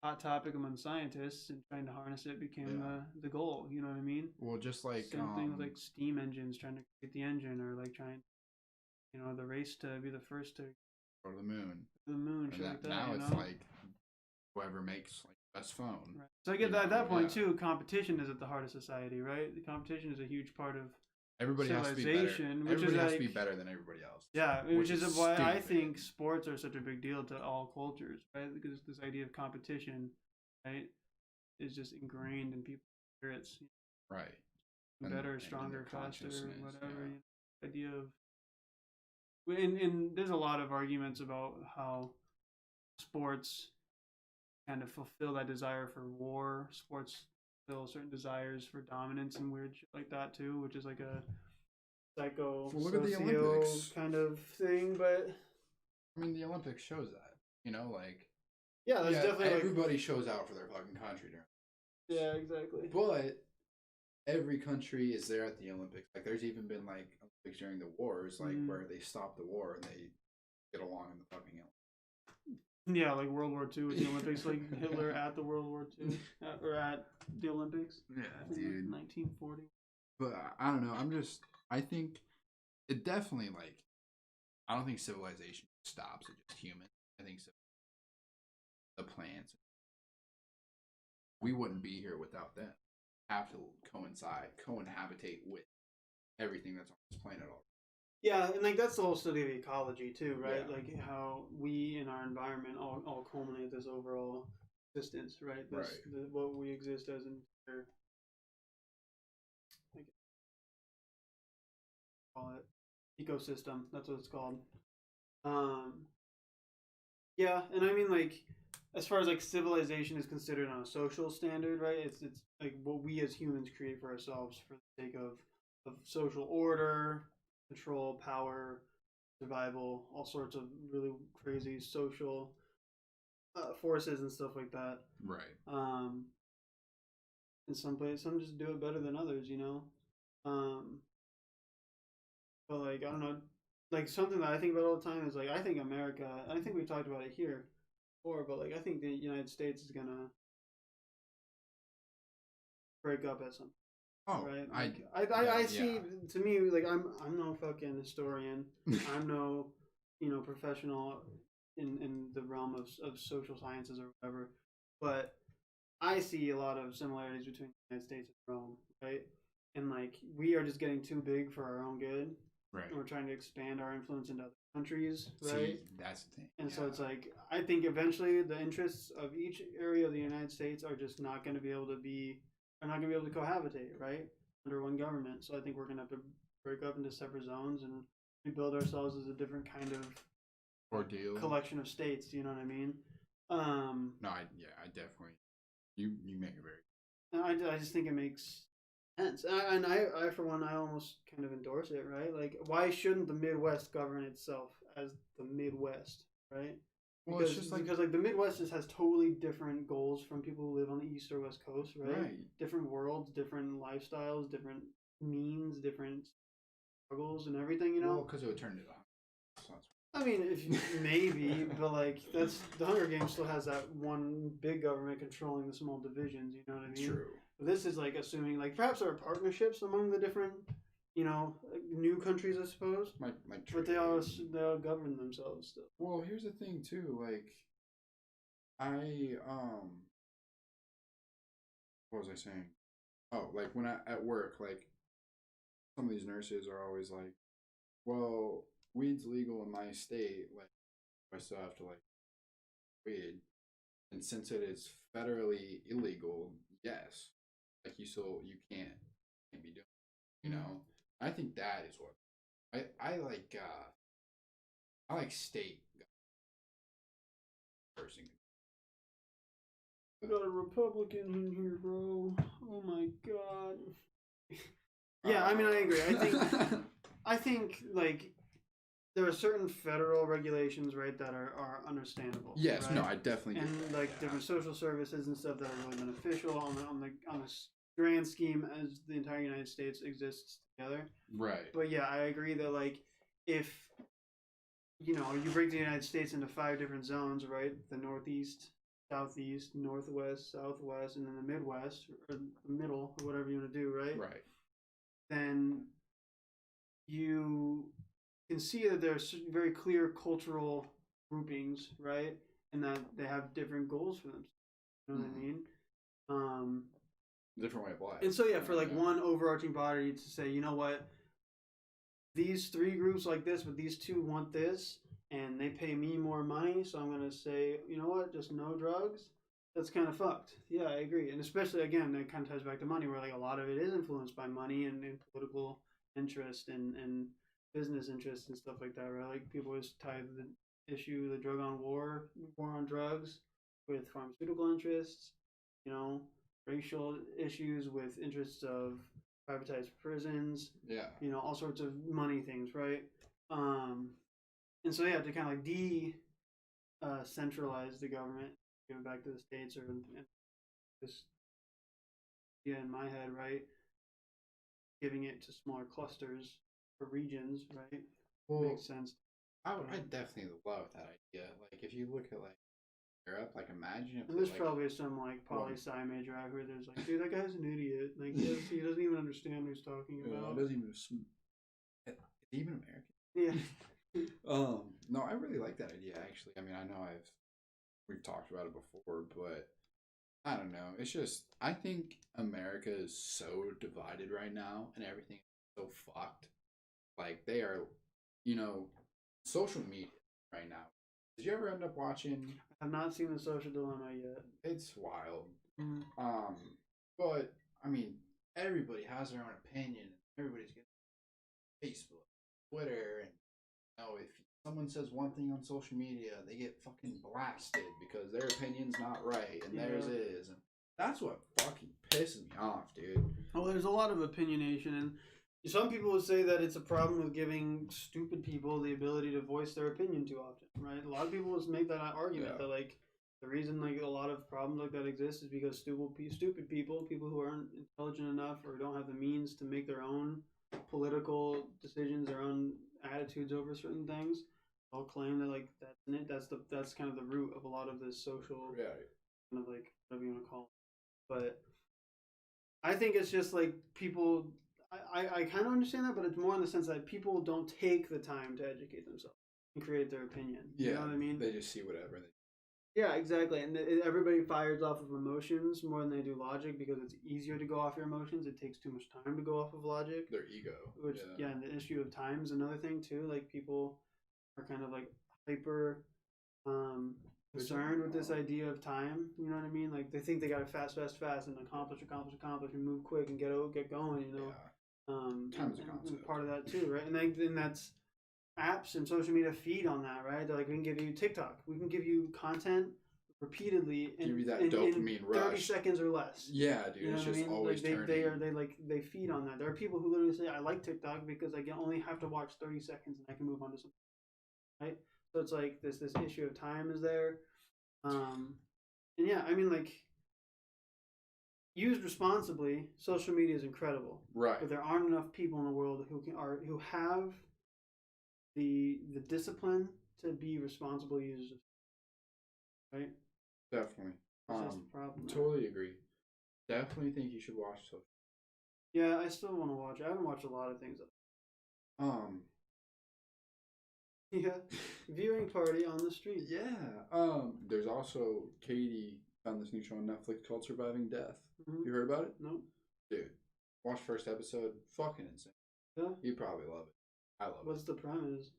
hot topic among scientists, and trying to harness it became the goal. You know what I mean? Well, just like same thing with like steam engines, trying to create the engine, or like trying, the race to be the first to go to the moon. Shit like that. Now it's like whoever makes like the best phone. Right. So I get that at that point too. Competition is at the heart of society, right? The competition is a huge part of everybody civilization, has to be better than everybody else. Yeah, which is why I think sports are such a big deal to all cultures, right? Because this idea of competition, right, is just ingrained in people's spirits. Right. Better, stronger, faster, whatever. Idea of, and there's a lot of arguments about how sports kind of fulfill that desire for war. Sports fulfill certain desires for dominance and weird shit like that too, which is like a psycho kind of thing. But I mean, the Olympics shows that, like there's definitely everybody shows out for their fucking country during. Yeah, exactly. But every country is there at the Olympics. Like, there's even been like Olympics during the wars, like where they stop the war and they get along in the fucking Olympics. Yeah, like World War II with the Olympics, like Hitler at the World War II, or at the Olympics. Yeah, dude. 1940. But I don't know. I think it definitely, like, I don't think civilization stops at just humans. I think the plants, we wouldn't be here without them. Have to cohabitate with everything that's on this planet already. Yeah, and like that's the whole study of ecology too, right? Yeah. Like how we in our environment all culminate this overall existence, right? What we exist as an entire, call it ecosystem. That's what it's called. Yeah, and I mean, like, as far as like civilization is considered on a social standard, right? It's like what we as humans create for ourselves for the sake of social order, control, power, survival, all sorts of really crazy social forces and stuff like that. Right. In some places, some just do it better than others, But like, I don't know, like something that I think about all the time is like, I think America, I think we talked about it here before, but like, I think the United States is gonna break up at some point. Oh, right. Like, I see. To me, like, I'm no fucking historian. I'm no, professional in the realm of social sciences or whatever. But I see a lot of similarities between the United States and Rome, right? And like, we are just getting too big for our own good. Right. And we're trying to expand our influence into other countries, right? See, that's the thing. And so it's like, I think eventually the interests of each area of the United States are just not going to be able to cohabitate, right, under one government. So I think we're going to have to break up into separate zones and rebuild ourselves as a different kind of ordeal, collection of states. You know what I mean? No, I definitely. You make it very. I just think it makes sense. I for one, I almost kind of endorse it, right? Like, why shouldn't the Midwest govern itself as the Midwest, right? Well, Because it's just like because like the Midwest just has totally different goals from people who live on the East or West Coast, right? right. Different worlds, different lifestyles, different means, different struggles, and everything. You Well, know. because it would turn into so that's I mean, if maybe, but like that's the Hunger Games still has that one big government controlling the small divisions. You know what I mean? true. But this is like assuming like perhaps there are partnerships among the different, new countries, I suppose. Like But they all govern themselves still. Well, here's the thing too. Like, I what was I saying? Oh, like when I at work, like some of these nurses are always like, "Well, weed's legal in my state. Like, I still have to like weed, and since it is federally illegal, yes, like you can't be doing. You know, I think that is what I like. I like state person. We got a Republican in here, bro. Oh my god. Yeah, I mean, I agree. I think like there are certain federal regulations, right, that are understandable. Yes, right? no, I definitely and get that, like yeah. different social services and stuff that are really beneficial on the grand scheme as the entire United States exists together. Right. But yeah, I agree that like if you break the United States into 5 different zones, right? The Northeast, Southeast, Northwest, Southwest, and then the Midwest or the middle or whatever you want to do, right? Right. Then you can see that there's very clear cultural groupings, right? And that they have different goals for them. You know what I mean? Different way of life. And so yeah, for like one overarching body to say, you know what, these 3 groups like this, but these 2 want this, and they pay me more money, so I'm gonna say, you know what, just no drugs. That's kind of fucked. Yeah, I agree, and especially again, that kind of ties back to money, where like a lot of it is influenced by money and political interest and business interest and stuff like that, right? Like people always tie the drug on war on drugs with pharmaceutical interests, racial issues with interests of privatized prisons, Yeah. all sorts of money things, right? And so yeah, to kind of like centralize the government, give it back to the states, or this idea in my head, right? Giving it to smaller clusters or regions, right? Well, makes sense. I definitely love that idea. Like if you look at like Europe, like imagine if and there's like, probably some like poli-sci major out here there's like, dude, that guy's an idiot. Like he doesn't even understand what he's talking about. It doesn't even even Yeah. American. No, I really like that idea actually. I mean, I know we've talked about it before, but I don't know. It's just I think America is so divided right now, and everything is so fucked. Like they are, social media right now. Did you ever end up watching? I've not seen The Social Dilemma yet. It's wild. Mm. But I mean, everybody has their own opinion. Everybody's getting Facebook, Twitter, and if someone says one thing on social media, they get fucking blasted because their opinion's not right and theirs is, and that's what fucking pisses me off, dude. Well, there's a lot of opinionation, and some people would say that it's a problem with giving stupid people the ability to voice their opinion too often, right? A lot of people would make that argument that like the reason like a lot of problems like that exist is because stupid people who aren't intelligent enough or don't have the means to make their own political decisions, their own attitudes over certain things, all claim that like that's in it. That's kind of the root of a lot of this social kind of like whatever you want to call it. But I think it's just like people. I kind of understand that, but it's more in the sense that people don't take the time to educate themselves and create their opinion. Yeah, you know what I mean? They just see whatever. Yeah, exactly. And everybody fires off of emotions more than they do logic because it's easier to go off your emotions. It takes too much time to go off of logic. Their ego. Which, and the issue of time is another thing, too. Like, people are kind of, like, hyper concerned with this idea of time. You know what I mean? Like, they think they got to fast, and accomplish, and move quick and get going, you know? Yeah. Time is a concept. And part of that, too, right? And that's... apps and social media feed on that, right? They're like, we can give you TikTok. We can give you content repeatedly give you that in dopamine 30 rush. seconds or less. Yeah, dude, You know it's what I just mean? always Like turning. they feed on that. There are people who literally say, "I like TikTok because I can only have to watch 30 seconds and I can move on to something." Right? So it's like this issue of time is there. And yeah, I mean, like, used responsibly, social media is incredible. Right. But there aren't enough people in the world who have the discipline to be responsible users. Right? Definitely. That's the problem. Totally agree. Definitely think you should watch social. Yeah, I still want to watch. I haven't watched a lot of things. Yeah, viewing party on the street. Yeah. There's also Katie found this new show on Netflix called Surviving Death. Mm-hmm. You heard about it? No. Dude, watch first episode. Fucking insane. Yeah. You probably love it. I love it. What's the premise?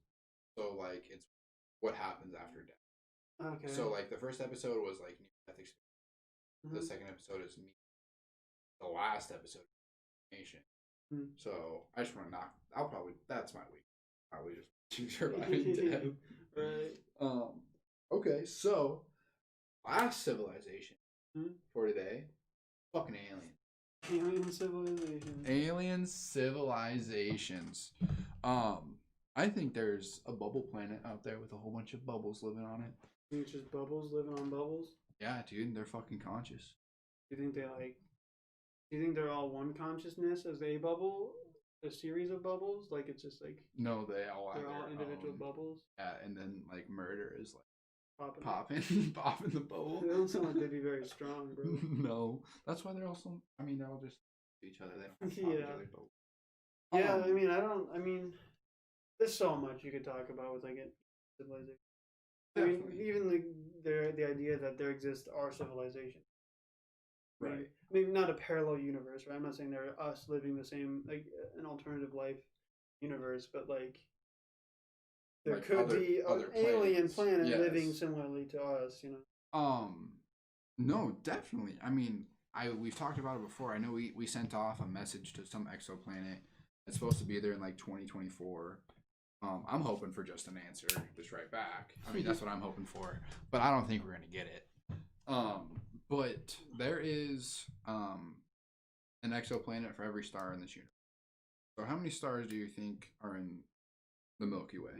So like, it's what happens after death. Okay. So like, the first episode was like near death experience. Mm-hmm. The second episode is the last episode. Nation. Mm-hmm. So I just want to knock. That's my week. Probably just watching Surviving Death. Right. Okay, so last civilization mm-hmm. for today, fucking aliens. Alien civilizations. Alien civilizations. I think there's a bubble planet out there with a whole bunch of bubbles living on it. You think it's just bubbles living on bubbles? Yeah, dude, they're fucking conscious. Do you think they're all one consciousness as a bubble? A series of bubbles? Like it's just like no, they're all individual bubbles. Yeah, and then like murder is like popping the bubble. They don't sound like they'd be very strong, bro. No, that's why they're also. I mean, they're all just each other. They don't pop each other. But yeah, I mean, there's so much you could talk about with like civilization. Definitely. I mean, even the idea that there exists our civilization. Right. I mean, maybe not a parallel universe, right? I'm not saying they're us living the same, like an alternative life universe, but like there like could be an alien planet living similarly to us, you know? No, definitely. I mean, we've talked about it before. I know we sent off a message to some exoplanet. It's supposed to be there in like 2024. I'm hoping for just an answer, just right back. I mean, that's what I'm hoping for, but I don't think we're gonna get it. But there is an exoplanet for every star in this universe. So how many stars do you think are in the Milky Way?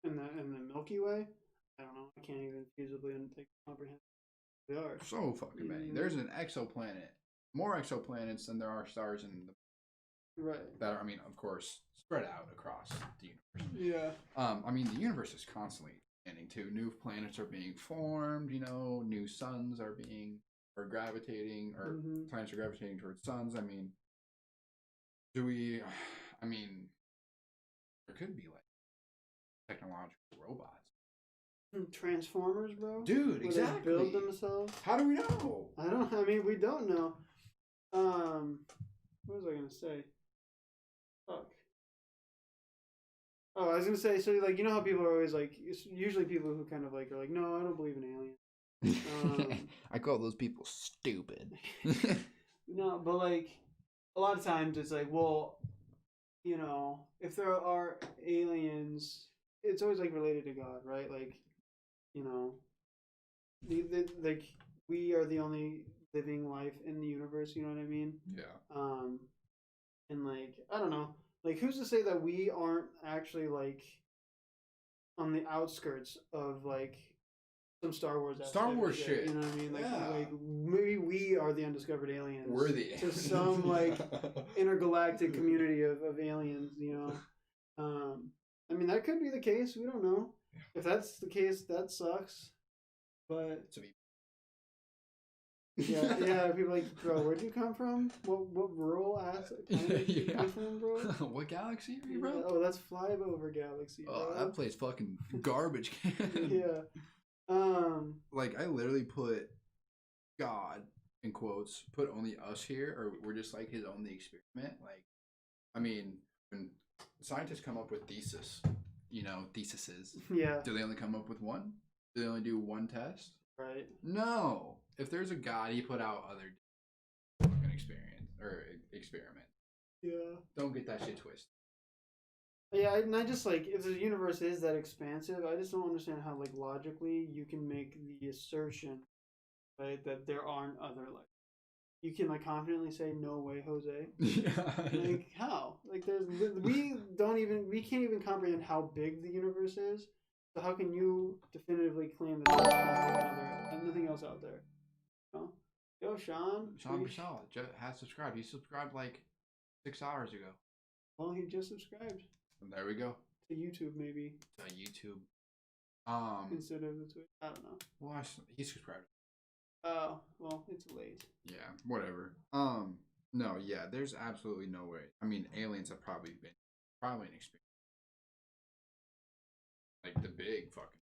In the Milky Way? I don't know. I can't even feasibly comprehend. They are so fucking many. There's an exoplanet, more exoplanets than there are stars in the. Right. That are, I mean, of course, spread out across the universe. Yeah. I mean, the universe is constantly expanding too. New planets are being formed. You know, new suns are gravitating, or planets are gravitating towards suns. I mean, I mean, there could be like technological robots. Transformers, bro. Dude, exactly. They build themselves. How do we know? I mean, we don't know. What was I gonna say? Fuck. Oh, I was gonna say, so like, you know how people are always like, it's usually people who kind of like are like, no, I don't believe in aliens. I call those people stupid. No, but like, a lot of times it's like, well, you know, if there are aliens, it's always like related to God, right? Like, you know, like we are the only living life in the universe. You know what I mean? Yeah. And like, I don't know, like, who's to say that we aren't actually like on the outskirts of like some Star Wars shit. You know what I mean? Like maybe we are the undiscovered aliens. We're the to some like intergalactic community of aliens. You know, I mean, that could be the case. We don't know. If that's the case, that sucks. But yeah. People like, bro, where'd you come from? What rural ass planet you come from, bro? What galaxy are you from? Yeah, oh, that's Flyover Galaxy. Bro. Oh, that place fucking garbage can. Yeah. Like, I literally put God in quotes, put only us here, or we're just like his only experiment. Like, I mean, when scientists come up with theses, yeah, do they only come up with one? Do they only do one test? Right. No. If there's a God, he put out other fucking experiment. Yeah. Don't get that shit twisted. Yeah, and I just like, if the universe is that expansive, I just don't understand how like logically you can make the assertion right? That there aren't other life. You can like confidently say, "No way, Jose." Yeah. Like how? Like we can't even comprehend how big the universe is. So how can you definitively claim that there's nothing else out there? No. Yo, Sean. Sean Michelle has subscribed. He subscribed like 6 hours ago. Well, he just subscribed. And there we go. To YouTube, maybe. To YouTube. Instead of the Twitch. I don't know. Well, he subscribed. Oh, well, it's late. Yeah, whatever. No, yeah, there's absolutely no way. I mean, aliens have probably an experience. Like the big fucking.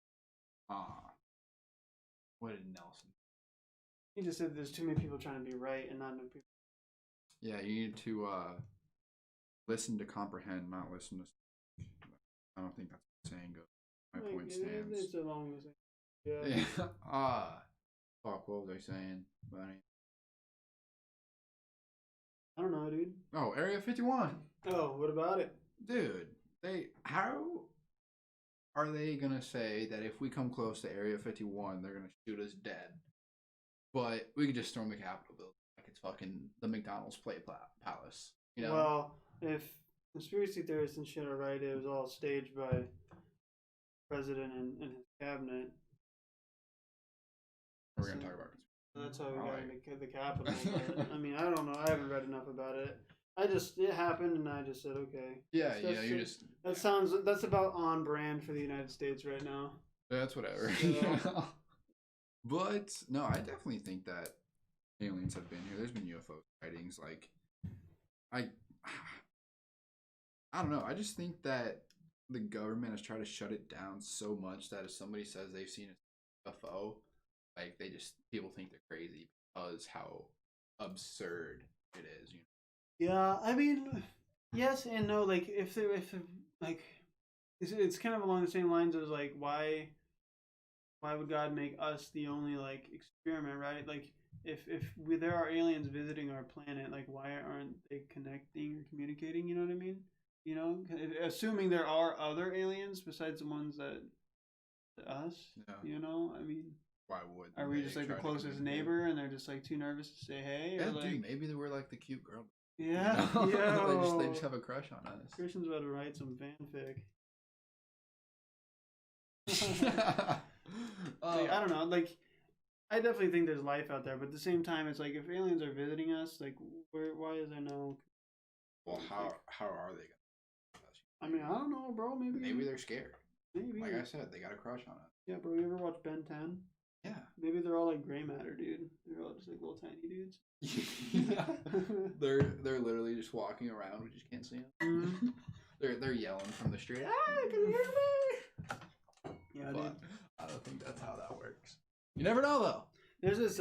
What did Nelson? He just said there's too many people trying to be right and not enough people. Yeah, you need to listen to comprehend, not listen to. I don't think that's what the saying goes. My point stands. It's along the same. Yeah. Fuck, what was I saying? I don't know, dude. Oh, Area 51. Oh, what about it? Dude, how are they gonna say that if we come close to Area 51, they're gonna shoot us dead? But we could just storm the Capitol building like it's fucking the McDonald's play palace. You know? Well, if conspiracy theorists and shit are right, it was all staged by the president and his cabinet. We're gonna talk about it. That's how we got into the Capitol. But, I mean, I don't know. I haven't read enough about it. It happened, and I just said, okay. Yeah, That's about on brand for the United States right now. That's whatever. So. But no, I definitely think that aliens have been here. There's been UFO sightings. Like, I don't know. I just think that the government has tried to shut it down so much that if somebody says they've seen a UFO, like people think they're crazy because how absurd it is. You know? Yeah, I mean, yes and no. Like, if like, it's kind of along the same lines as like, why would God make us the only like experiment, right? Like, if there are aliens visiting our planet, like, why aren't they connecting or communicating? You know what I mean? You know, assuming there are other aliens besides the ones that us. Yeah. You know, I mean. Why would? Are we just like the closest neighbor, and they're just like too nervous to say hey? Yeah, or like... dude. Maybe they were like the cute girl. Yeah, you know? they just have a crush on us. Christian's about to write some fanfic. Like, I don't know. Like, I definitely think there's life out there, but at the same time, it's like if aliens are visiting us, like, why is there no? Well, how are they gonna? I mean, I don't know, bro. Maybe they're scared. Maybe. Like I said, they got a crush on us. Yeah, bro. You ever watch Ben 10? Yeah. Maybe they're all like gray matter, dude. They're all just like little tiny dudes. Yeah. They're literally just walking around. We just can't see them. Mm-hmm. they're yelling from the street. Ah, can you hear me? Yeah, but dude. I don't think that's how that works. You never know, though. There's this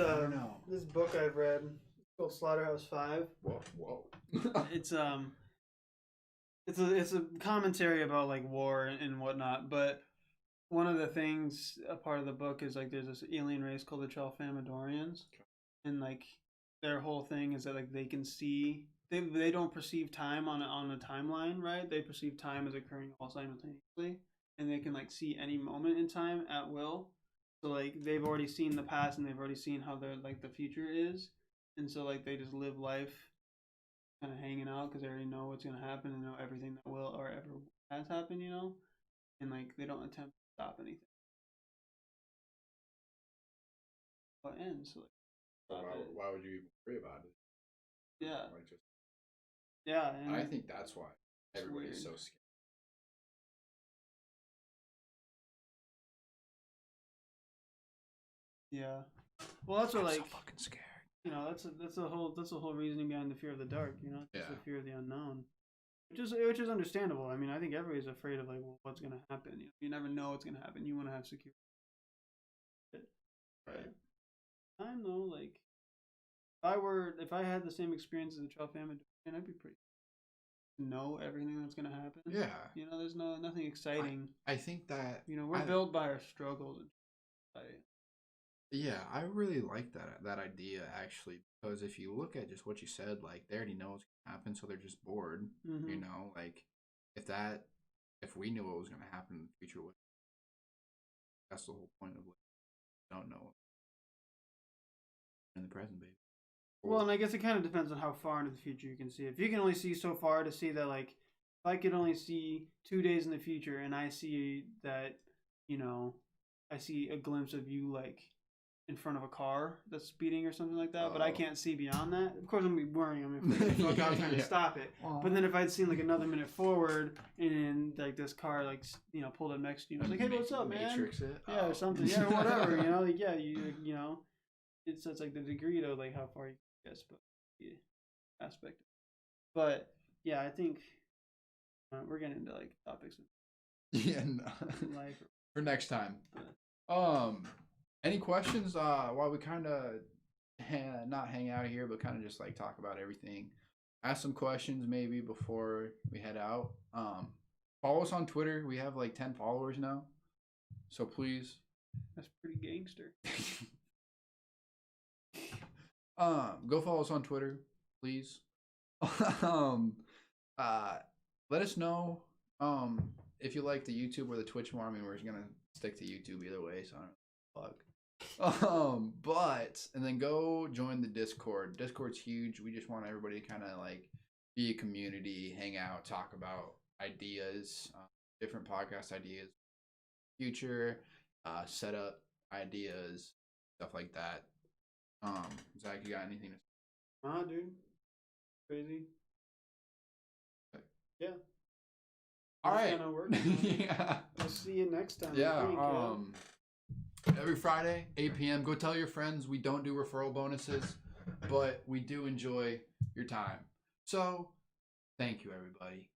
this book I've read. It's called Slaughterhouse-5. Whoa. It's a commentary about like war and whatnot, but one of the things, a part of the book is like there's this alien race called the Tralfamadorians, and like their whole thing is that like they can see, they don't perceive time on a timeline, right? They perceive time as occurring all simultaneously, and they can like see any moment in time at will. So like they've already seen the past and they've already seen how their like the future is, and so like they just live life kind of hanging out because they already know what's gonna happen and know everything that will or ever has happened, you know, and like they don't attempt to stop anything. What ends? So, like, why would you even worry about it? Yeah. Like just. Yeah, and I think that's why everybody's so scared. Yeah. Well, that's what like. So fucking scared. You know, that's the whole reasoning behind the fear of the dark. You know, it's the fear of the unknown, which is understandable. I mean, I think everybody's afraid of like, well, what's gonna happen. You never know what's gonna happen. You want to have security. Right. I know, like, if I had the same experience as the Tralfamadorian, I'd be pretty. Know everything that's gonna happen. Yeah. You know, there's nothing exciting. I think that we're built by our struggles. Yeah, I really like that idea actually, because if you look at just what you said, like they already know what's gonna happen, so they're just bored. Mm-hmm. You know, like if we knew what was gonna happen in the future, that's the whole point of like don't know. in the present, baby. Well, and I guess it kind of depends on how far into the future you can see. If you can only see so far to see that, like, if I could only see 2 days in the future and I see that, you know, I see a glimpse of you, like, in front of a car that's speeding or something like that, but I can't see beyond that. Of course, I'm gonna be worrying. I mean, if I was trying to stop it. But then if I'd seen like another minute forward and like this car like pulled up next to you, I was like, hey, what's up, man? Matrix it. Yeah, or something. Yeah, or whatever. Like, yeah, you know, it's like the degree to like how far you guess, but the aspect. But yeah, I think we're getting into like topics. Yeah, no. Life for next time. Any questions while we kind of not hang out here, but kind of just like talk about everything? Ask some questions maybe before we head out. Follow us on Twitter. We have like 10 followers now, so please. That's pretty gangster. Go follow us on Twitter, please. Let us know if you like the YouTube or the Twitch more. I mean, we're just gonna stick to YouTube either way, so I don't fuck. And then go join the Discord. Discord's huge. We just want everybody to kind of like be a community, hang out, talk about ideas, different podcast ideas, future, setup ideas, stuff like that. Zach, you got anything to say? Nah, dude. Crazy. Okay. Yeah. All right. Yeah. We'll see you next time. Yeah. Every Friday, 8 p.m. Go tell your friends we don't do referral bonuses, but we do enjoy your time. So, thank you, everybody.